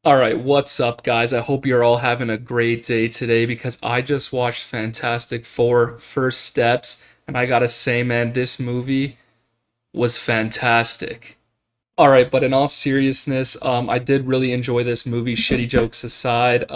All right, what's up, guys? I hope you're all having a great day today because I just watched Fantastic Four First Steps, and I gotta say, man, this movie was fantastic. All right, but in all seriousness, I did really enjoy this movie, shitty jokes aside.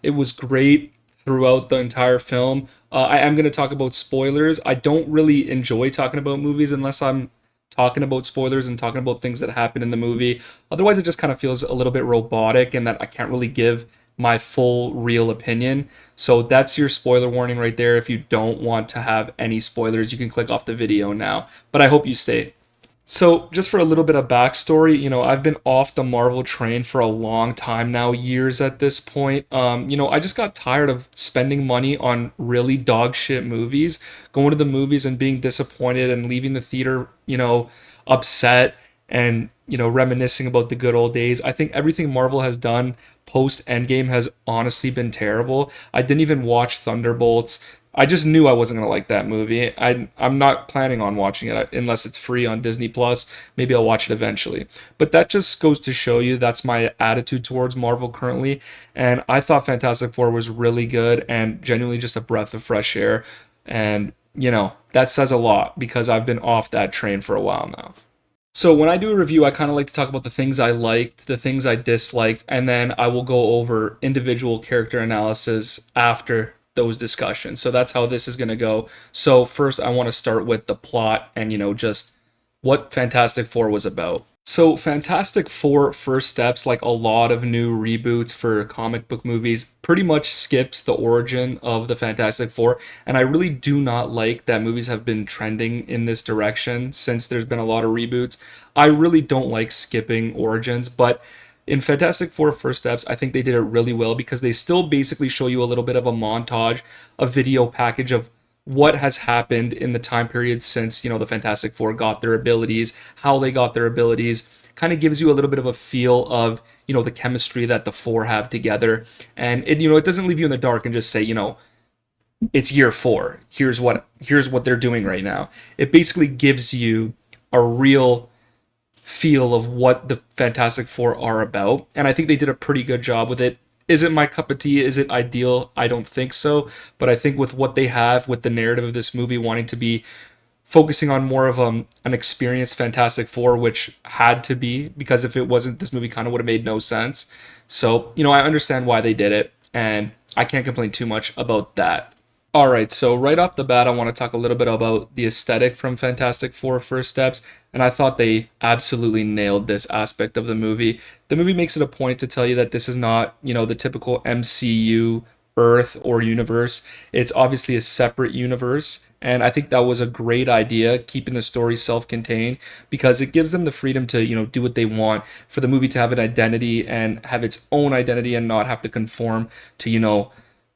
It was great throughout the entire film. I am going to talk about spoilers. I don't really enjoy talking about movies unless I'm talking about spoilers and talking about things that happen in the movie. Otherwise, it just kind of feels a little bit robotic and that I can't really give my full real opinion. So that's your spoiler warning right there. If you don't want to have any spoilers, you can click off the video now. But I hope you stay. So, just for a little bit of backstory, I've been off the Marvel train for a long time now, years at this point. I just got tired of spending money on really dog shit movies, going to the movies and being disappointed and leaving the theater, upset and, reminiscing about the good old days. I think everything Marvel has done post Endgame has honestly been terrible. I didn't even watch Thunderbolts. I just knew I wasn't gonna like that movie. I'm not planning on watching it unless it's free on Disney Plus. Maybe I'll watch it eventually. But that just goes to show you that's my attitude towards Marvel currently. And I thought Fantastic Four was really good and genuinely just a breath of fresh air. And that says a lot because I've been off that train for a while now. So when I do a review, I kind of like to talk about the things I liked, the things I disliked, and then I will go over individual character analysis after those discussions. So that's how this is going to go. So first, I want to start with the plot and just what Fantastic Four was about. So, Fantastic Four First Steps, like a lot of new reboots for comic book movies, pretty much skips the origin of the Fantastic Four. And I really do not like that movies have been trending in this direction since there's been a lot of reboots. I really don't like skipping origins, but in Fantastic Four First Steps, I think they did it really well because they still basically show you a little bit of a montage, a video package of what has happened in the time period since the Fantastic Four got their abilities, how they got their abilities. Kind of gives you a little bit of a feel of the chemistry that the four have together, and it doesn't leave you in the dark and just say it's year four. Here's what they're doing right now. It basically gives you a real feel of what the Fantastic Four are about, and I think they did a pretty good job with it. Is it my cup of tea? Is it ideal? I don't think so, but I think with what they have, with the narrative of this movie wanting to be focusing on more of an experienced Fantastic Four, which had to be because if it wasn't, this movie kind of would have made no sense. So I understand why they did it, and I can't complain too much about that. All right, so right off the bat, I want to talk a little bit about the aesthetic from Fantastic Four First Steps, and I thought they absolutely nailed this aspect of the movie. The movie makes it a point to tell you that this is not, the typical MCU Earth or universe. It's obviously a separate universe, and I think that was a great idea, keeping the story self-contained, because it gives them the freedom to, do what they want, for the movie to have an identity and have its own identity and not have to conform to,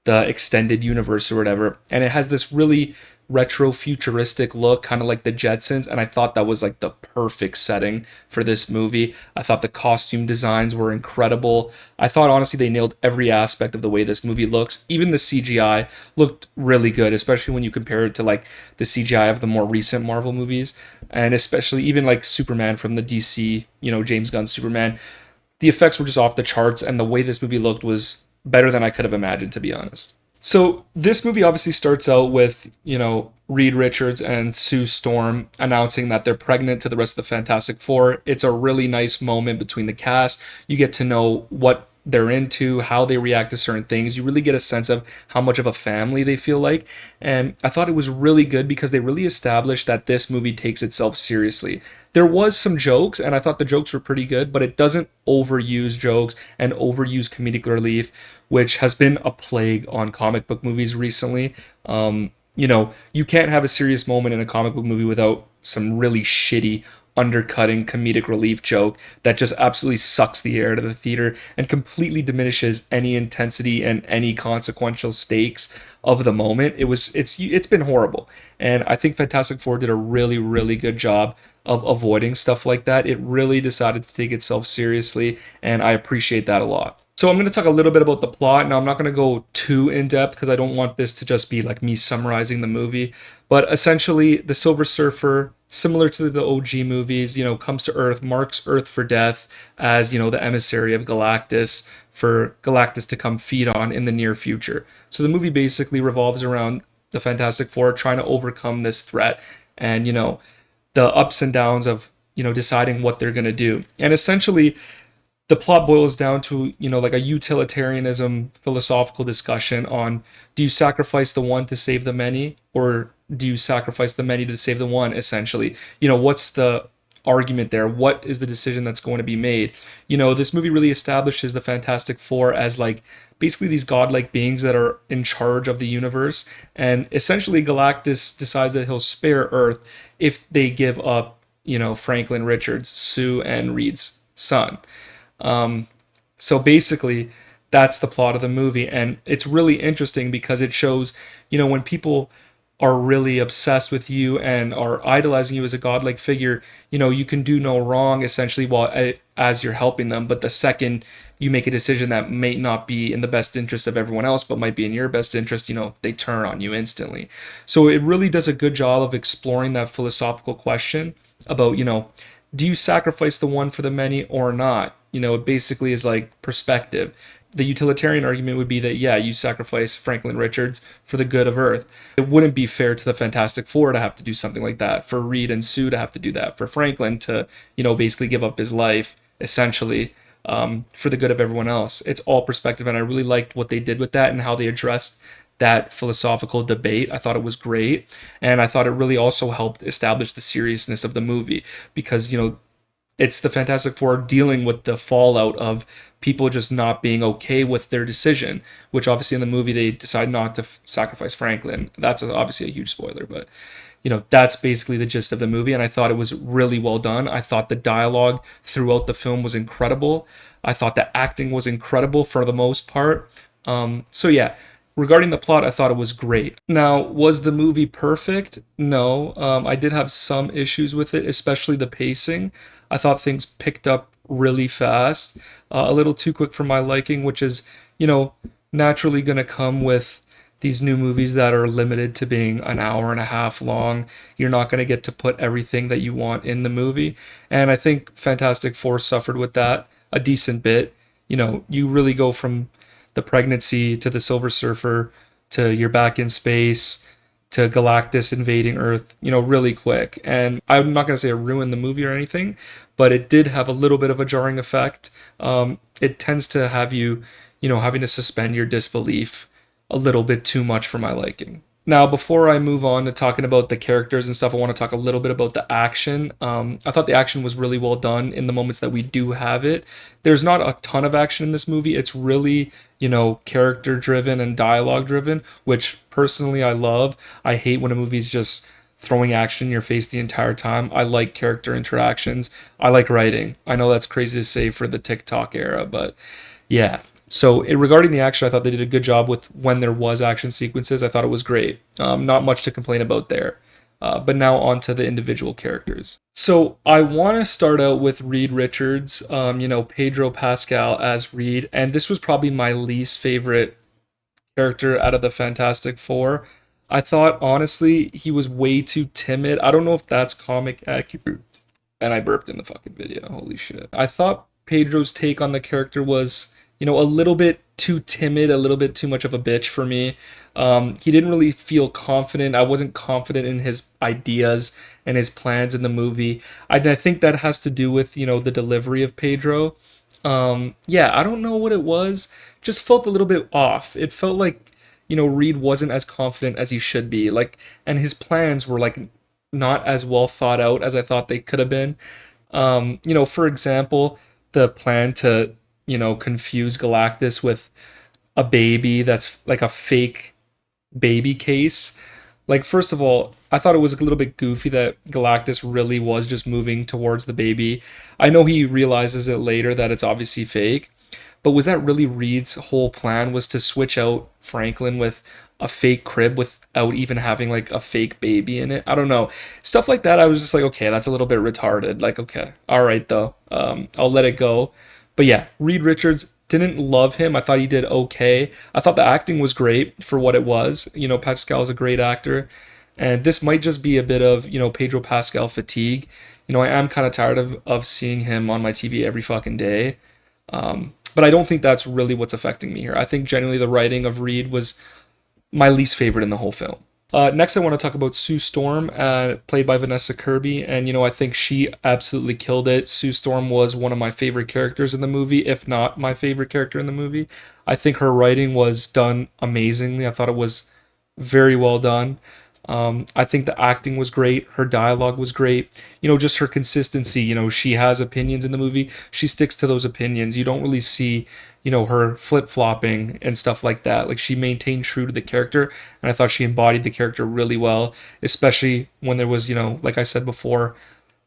the extended universe or whatever. And it has this really retro futuristic look, kind of like the Jetsons. And I thought that was like the perfect setting for this movie. I thought the costume designs were incredible. I thought honestly they nailed every aspect of the way this movie looks. Even the CGI looked really good, especially when you compare it to like the CGI of the more recent Marvel movies. And especially even like Superman from the DC, James Gunn's Superman. The effects were just off the charts, and the way this movie looked was better than I could have imagined, to be honest. So this movie obviously starts out with, Reed Richards and Sue Storm announcing that they're pregnant to the rest of the Fantastic Four. It's a really nice moment between the cast. You get to know what they're into, how they react to certain things. You really get a sense of how much of a family they feel like. And I thought it was really good because they really established that this movie takes itself seriously. There was some jokes, and I thought the jokes were pretty good, but it doesn't overuse jokes and overuse comedic relief, which has been a plague on comic book movies recently. You can't have a serious moment in a comic book movie without some really shitty undercutting comedic relief joke that just absolutely sucks the air out of the theater and completely diminishes any intensity and any consequential stakes of the moment. It's been horrible. And I think Fantastic Four did a really, really good job of avoiding stuff like that. It really decided to take itself seriously, and I appreciate that a lot. So I'm going to talk a little bit about the plot. Now I'm not going to go too in depth because I don't want this to just be like me summarizing the movie. But essentially, the Silver Surfer, similar to the OG movies, comes to Earth, marks Earth for death as the emissary of Galactus for Galactus to come feed on in the near future. So the movie basically revolves around the Fantastic Four trying to overcome this threat and the ups and downs of deciding what they're going to do. And essentially the plot boils down to like a utilitarianism philosophical discussion on, do you sacrifice the one to save the many, or do you sacrifice the many to save the one? Essentially, what's the argument there? What is the decision that's going to be made? This movie really establishes the Fantastic Four as like basically these godlike beings that are in charge of the universe, and essentially Galactus decides that he'll spare Earth if they give up Franklin Richards, Sue and Reed's son. So basically, that's the plot of the movie, and it's really interesting because it shows, when people are really obsessed with you and are idolizing you as a godlike figure, you can do no wrong essentially while as you're helping them. But the second you make a decision that may not be in the best interest of everyone else, but might be in your best interest, they turn on you instantly. So it really does a good job of exploring that philosophical question about, do you sacrifice the one for the many or not? It basically is like perspective. The utilitarian argument would be that, yeah, you sacrifice Franklin Richards for the good of Earth. It wouldn't be fair to the Fantastic Four to have to do something like that, for Reed and Sue to have to do that, for Franklin to, basically give up his life, essentially, for the good of everyone else. It's all perspective, and I really liked what they did with that and how they addressed that philosophical debate. I thought it was great, and I thought it really also helped establish the seriousness of the movie because, it's the Fantastic Four dealing with the fallout of people just not being okay with their decision, which obviously in the movie they decide not to sacrifice Franklin. That's obviously a huge spoiler, but that's basically the gist of the movie, and I thought it was really well done. I thought the dialogue throughout the film was incredible. I thought the acting was incredible for the most part. So yeah, regarding the plot, I thought it was great. Now, was the movie perfect? No. I did have some issues with it, especially the pacing. I thought things picked up really fast, a little too quick for my liking, which is, naturally going to come with these new movies that are limited to being an hour and a half long. You're not going to get to put everything that you want in the movie. And I think Fantastic Four suffered with that a decent bit. You really go from the pregnancy to the Silver Surfer to you're back in space to Galactus invading Earth, really quick. And I'm not going to say it ruined the movie or anything, but it did have a little bit of a jarring effect. It tends to have you, having to suspend your disbelief a little bit too much for my liking. Now, before I move on to talking about the characters and stuff, I want to talk a little bit about the action. I thought the action was really well done in the moments that we do have it. There's not a ton of action in this movie. It's really, character driven and dialogue driven, which personally I love. I hate when a movie's just throwing action in your face the entire time. I like character interactions. I like writing. I know that's crazy to say for the TikTok era, but yeah. So regarding the action, I thought they did a good job with when there was action sequences. I thought it was great. Not much to complain about there. But now on to the individual characters. So I want to start out with Reed Richards, Pedro Pascal as Reed. And this was probably my least favorite character out of the Fantastic Four. I thought, honestly, he was way too timid. I don't know if that's comic accurate. And I burped in the fucking video. Holy shit. I thought Pedro's take on the character was a little bit too timid, a little bit too much of a bitch for me. He didn't really feel confident. I wasn't confident in his ideas and his plans in the movie. I think that has to do with, the delivery of Pedro. Yeah, I don't know what it was. Just felt a little bit off. It felt like, Reed wasn't as confident as he should be. And his plans were not as well thought out as I thought they could have been. For example, the plan to confuse Galactus with a baby that's like a fake baby case. First of all, I thought it was a little bit goofy that Galactus really was just moving towards the baby. I know he realizes it later that it's obviously fake, but was that really Reed's whole plan, was to switch out Franklin with a fake crib without even having a fake baby in it? I don't know. Stuff like that, I was just like, okay, that's a little bit retarded. Okay, all right though. I'll let it go. But yeah, Reed Richards, didn't love him. I thought he did okay. I thought the acting was great for what it was. Pascal is a great actor. And this might just be a bit of, Pedro Pascal fatigue. I am kind of tired of seeing him on my TV every fucking day. But I don't think that's really what's affecting me here. I think genuinely the writing of Reed was my least favorite in the whole film. Next, I want to talk about Sue Storm, played by Vanessa Kirby, and I think she absolutely killed it. Sue Storm was one of my favorite characters in the movie, if not my favorite character in the movie. I think her writing was done amazingly. I thought it was very well done. I think the acting was great. Her dialogue was great. Just her consistency. She has opinions in the movie. She sticks to those opinions. You don't really see, her flip flopping and stuff like that. Like she maintained true to the character, and I thought she embodied the character really well, especially when there was, like I said before,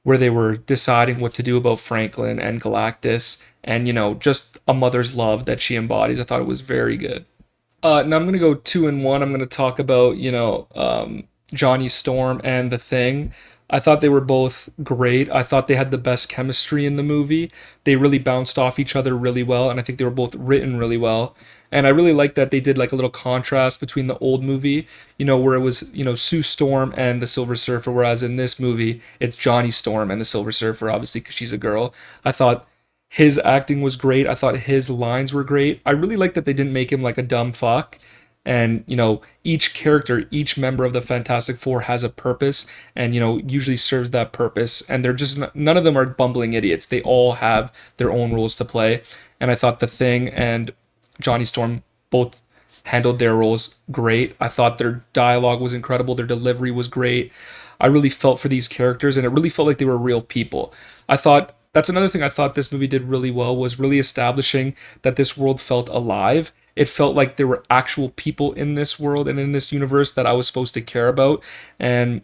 where they were deciding what to do about Franklin and Galactus, and, just a mother's love that she embodies. I thought it was very good. Now I'm gonna go two in one. I'm gonna talk about Johnny Storm and The Thing. I thought they were both great. I thought they had the best chemistry in the movie. They really bounced off each other really well, and I think they were both written really well. And I really like that they did like a little contrast between the old movie, where it was, Sue Storm and the Silver Surfer, whereas in this movie, it's Johnny Storm and the Silver Surfer, obviously, because she's a girl. I thought his acting was great. I thought his lines were great. I really like that they didn't make him like a dumb fuck. And, each character, each member of the Fantastic Four has a purpose and, usually serves that purpose. And they're just, none of them are bumbling idiots. They all have their own roles to play. And I thought The Thing and Johnny Storm both handled their roles great. I thought their dialogue was incredible. Their delivery was great. I really felt for these characters and it really felt like they were real people. I thought that's another thing I thought this movie did really well was really establishing that this world felt alive. It felt like there were actual people in this world and in this universe that I was supposed to care about. And,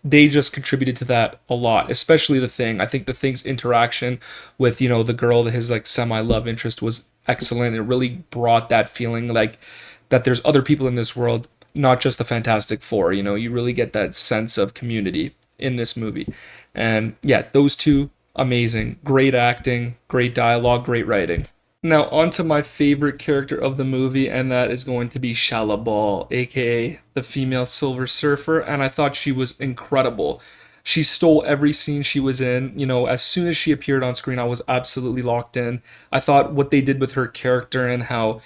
they just contributed to that a lot, especially The Thing. I think The Thing's interaction with, the girl, his like semi-love interest was excellent. It really brought that feeling like that there's other people in this world, not just the Fantastic Four. You really get that sense of community in this movie. And yeah, those two, amazing. Great acting, great dialogue, great writing. Now, on to my favorite character of the movie, and that is going to be Shala Ball, aka the female Silver Surfer, and I thought she was incredible. She stole every scene she was in. As soon as she appeared on screen, I was absolutely locked in. I thought what they did with her character and how,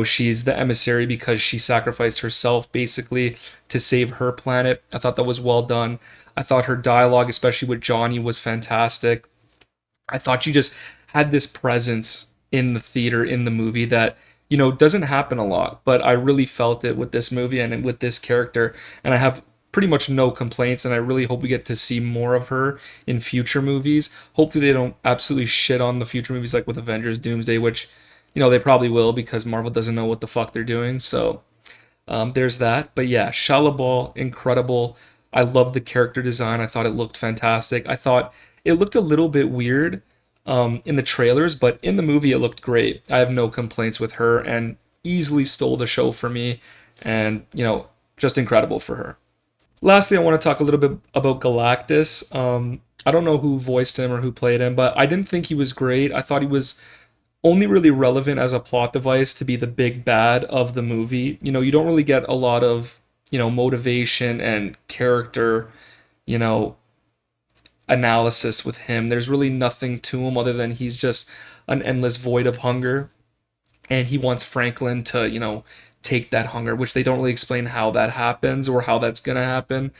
she's the emissary because she sacrificed herself basically to save her planet. I thought that was well done. I thought her dialogue, especially with Johnny, was fantastic. I thought she just had this presence in the theater, in the movie that, doesn't happen a lot, but I really felt it with this movie and with this character. And I have pretty much no complaints, and I really hope we get to see more of her in future movies. Hopefully they don't absolutely shit on the future movies like with Avengers Doomsday, which, they probably will because Marvel doesn't know what the fuck they're doing. So there's that. But yeah, Shala Ball, incredible. I love the character design. I thought it looked fantastic. I thought it looked a little bit weird in the trailers, but in the movie it looked great. I have no complaints with her and easily stole the show for me and, just incredible for her. Lastly, I want to talk a little bit about Galactus. I don't know who voiced him or who played him, but I didn't think he was great. I thought he was only really relevant as a plot device to be the big bad of the movie. You don't really get a lot of, motivation and character, you know, analysis with him. There's really nothing to him other than he's just an endless void of hunger. And he wants Franklin to, take that hunger, which they don't really explain how that happens or how that's going to happen.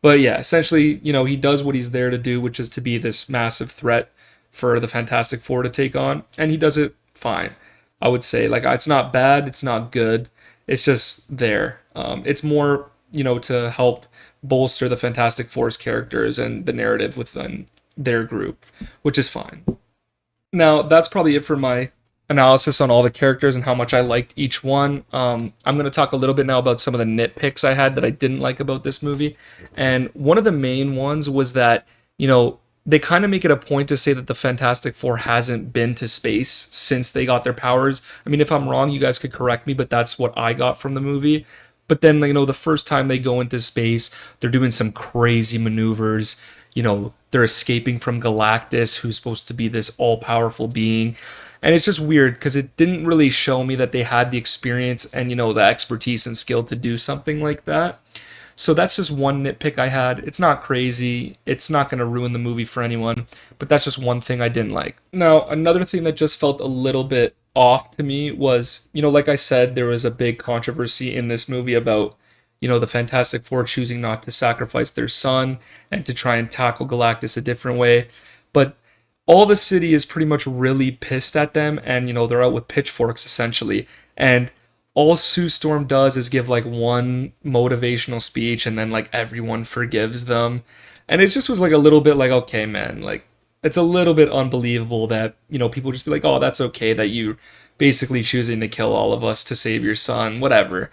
But yeah, essentially, he does what he's there to do, which is to be this massive threat for the Fantastic Four to take on. And he does it fine. I would say, it's not bad, it's not good. It's just there. It's more, to help bolster the Fantastic Four's characters and the narrative within their group, which is fine. Now, that's probably it for my analysis on all the characters and how much I liked each one. I'm going to talk a little bit now about some of the nitpicks I had that I didn't like about this movie. And one of the main ones was that, they kind of make it a point to say that the Fantastic Four hasn't been to space since they got their powers. I mean, if I'm wrong, you guys could correct me, but that's what I got from the movie. But then, the first time they go into space, they're doing some crazy maneuvers. they're escaping from Galactus, who's supposed to be this all-powerful being. And it's just weird because it didn't really show me that they had the experience and, the expertise and skill to do something like that. So that's just one nitpick I had. It's not crazy. It's not going to ruin the movie for anyone, but that's just one thing I didn't like. Now, another thing that just felt a little bit off to me was, like I said, there was a big controversy in this movie about, the Fantastic Four choosing not to sacrifice their son and to try and tackle Galactus a different way. But all the city is pretty much really pissed at them, and they're out with pitchforks essentially. And all Sue Storm does is give like one motivational speech, and then like everyone forgives them. And it just was like a little bit like, okay, man, like it's a little bit unbelievable that people just be like, oh, that's okay that you basically choosing to kill all of us to save your son, whatever.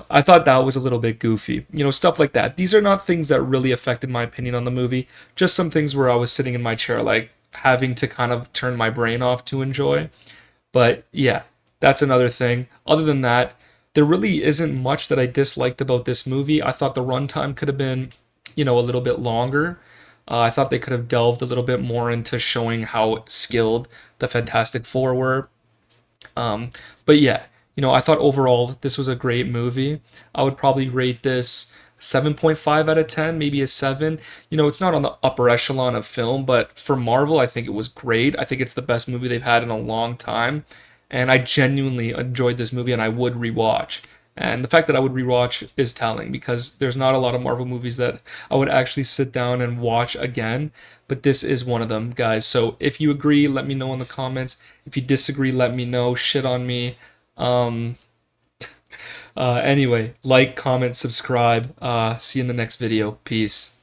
I thought that was a little bit goofy. Stuff like that. These are not things that really affected my opinion on the movie. Just some things where I was sitting in my chair, like having to kind of turn my brain off to enjoy. But yeah, that's another thing. Other than that, there really isn't much that I disliked about this movie. I thought the runtime could have been, a little bit longer. I thought they could have delved a little bit more into showing how skilled the Fantastic Four were. But yeah, I thought overall this was a great movie. I would probably rate this 7.5 out of 10, maybe a 7. It's not on the upper echelon of film, but for Marvel, I think it was great. I think it's the best movie they've had in a long time. And I genuinely enjoyed this movie and I would rewatch. And the fact that I would rewatch is telling because there's not a lot of Marvel movies that I would actually sit down and watch again, but this is one of them, guys. So if you agree, let me know in the comments. If you disagree, let me know. Shit on me. Um, anyway, like, comment, subscribe. See you in the next video. Peace.